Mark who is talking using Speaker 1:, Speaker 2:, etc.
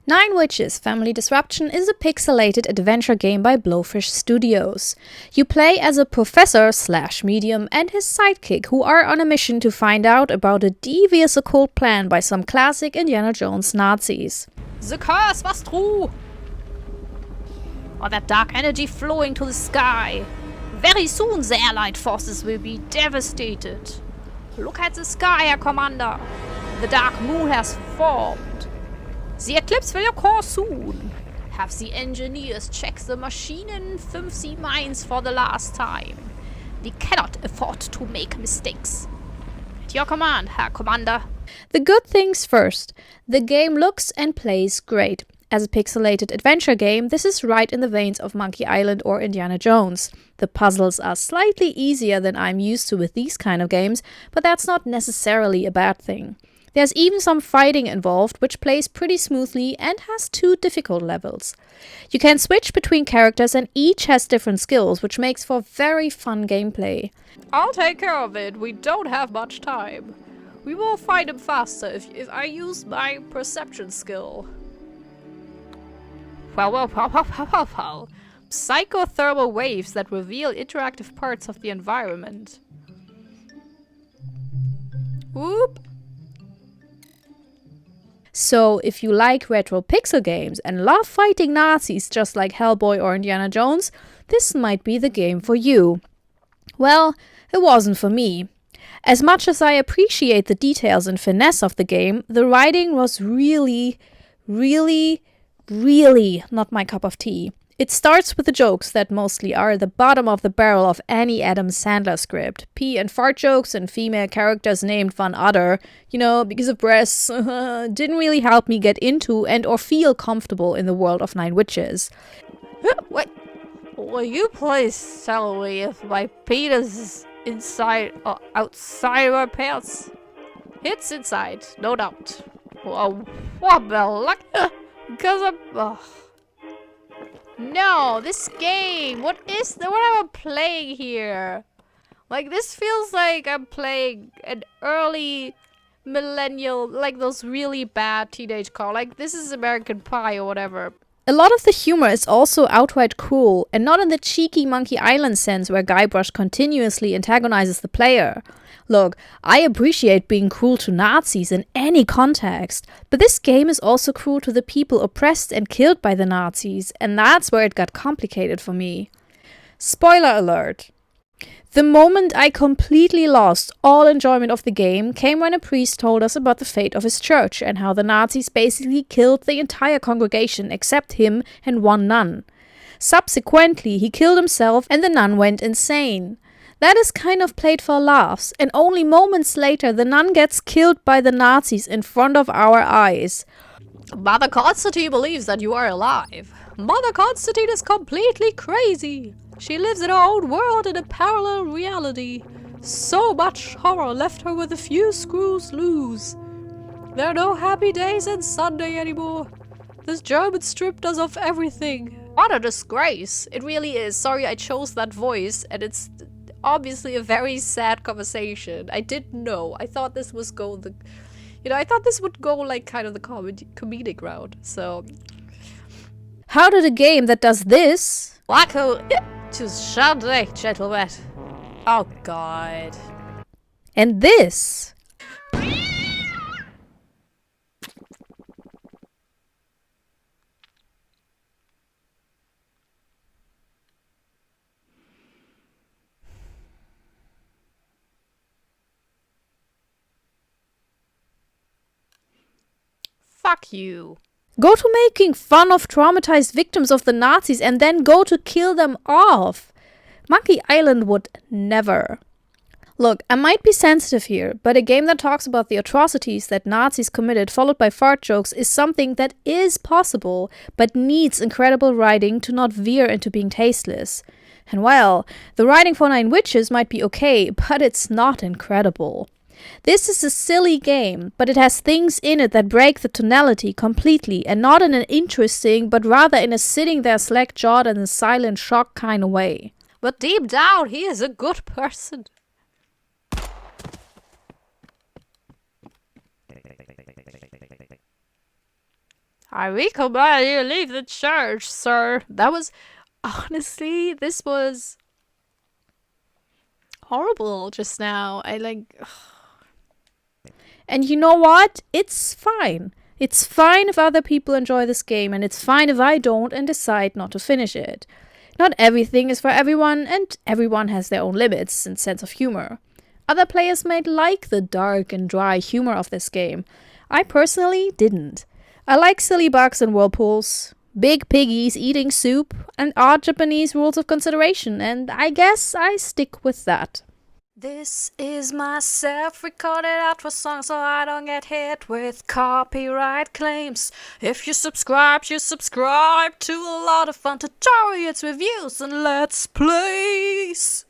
Speaker 1: Nine Witches Family Disruption is a pixelated adventure game by Blowfish Studios. You play as a professor/medium and his sidekick who are on a mission to find out about a devious occult plan by some classic Indiana Jones Nazis.
Speaker 2: The curse was true! Or that dark energy flowing to the sky. Very soon the Allied forces will be devastated. Look at the sky, Herr Commander. The dark moon has formed. The eclipse will occur soon. Have the engineers check the machine in 5C mines for the last time. We cannot afford to make mistakes. At your command, Herr Commander.
Speaker 1: The good things first. The game looks and plays great. As a pixelated adventure game, this is right in the veins of Monkey Island or Indiana Jones. The puzzles are slightly easier than I'm used to with these kind of games, but that's not necessarily a bad thing. There's even some fighting involved, which plays pretty smoothly and has 2 difficult levels. You can switch between characters and each has different skills, which makes for very fun gameplay.
Speaker 2: I'll take care of it. We don't have much time. We will find him faster if I use my perception skill. Well. Psychothermal waves that reveal interactive parts of the environment. Whoop!
Speaker 1: So, if you like retro pixel games and love fighting Nazis just like Hellboy or Indiana Jones, this might be the game for you. Well, it wasn't for me. As much as I appreciate the details and finesse of the game, the writing was really not my cup of tea. It starts with the jokes that mostly are the bottom of the barrel of any Adam Sandler script. Pee and fart jokes and female characters named one other, because of breasts, didn't really help me get into and or feel comfortable in the world of Nine Witches.
Speaker 2: What? Will you please tell me if my penis is inside or outside my pants? It's inside, no doubt. Oh, what the luck? Because I'm... No, this game! What am I playing here? Like, this feels like I'm playing an early millennial, like those really bad teenage car. Like, this is American Pie or whatever.
Speaker 1: A lot of the humor is also outright cruel, and not in the cheeky Monkey Island sense where Guybrush continuously antagonizes the player. Look, I appreciate being cruel to Nazis in any context, but this game is also cruel to the people oppressed and killed by the Nazis, and that's where it got complicated for me. Spoiler alert. The moment I completely lost all enjoyment of the game came when a priest told us about the fate of his church and how the Nazis basically killed the entire congregation except him and one nun. Subsequently, he killed himself and the nun went insane. That is kind of played for laughs, and only moments later the nun gets killed by the Nazis in front of our eyes.
Speaker 2: Mother Constantine believes that you are alive. Mother Constantine is completely crazy. She lives in her own world in a parallel reality. So much horror left her with a few screws loose. There are no happy days and Sunday anymore. This German strip does of everything. What a disgrace. It really is. Sorry I chose that voice, and it's obviously a very sad conversation. I didn't know. I thought this was I thought this would go like kind of the comedic route. So,
Speaker 1: how did a game that does this
Speaker 2: Wacko to Sunday, gentlemen. Oh god.
Speaker 1: and this
Speaker 2: Fuck you.
Speaker 1: go to making fun of traumatized victims of the Nazis and then go to kill them off? Monkey Island would never. Look, I might be sensitive here, but a game that talks about the atrocities that Nazis committed followed by fart jokes is something that is possible, but needs incredible writing to not veer into being tasteless. And well, the writing for Nine Witches might be okay, but it's not incredible. This is a silly game, but it has things in it that break the tonality completely, and not in an interesting, but rather in a sitting there slack-jawed and in silent shock kind of way.
Speaker 2: But deep down, he is a good person. I recommend you leave the church, sir. That was, honestly, this was horrible just now.
Speaker 1: And you know what? It's fine. It's fine if other people enjoy this game, and it's fine if I don't and decide not to finish it. Not everything is for everyone, and everyone has their own limits and sense of humor. Other players might like the dark and dry humor of this game. I personally didn't. I like silly bugs and whirlpools, big piggies eating soup, and odd Japanese rules of consideration, and I guess I stick with that.
Speaker 2: This is my self-recorded outro song so I don't get hit with copyright claims. If you subscribe to a lot of fun tutorials, reviews, and let's plays.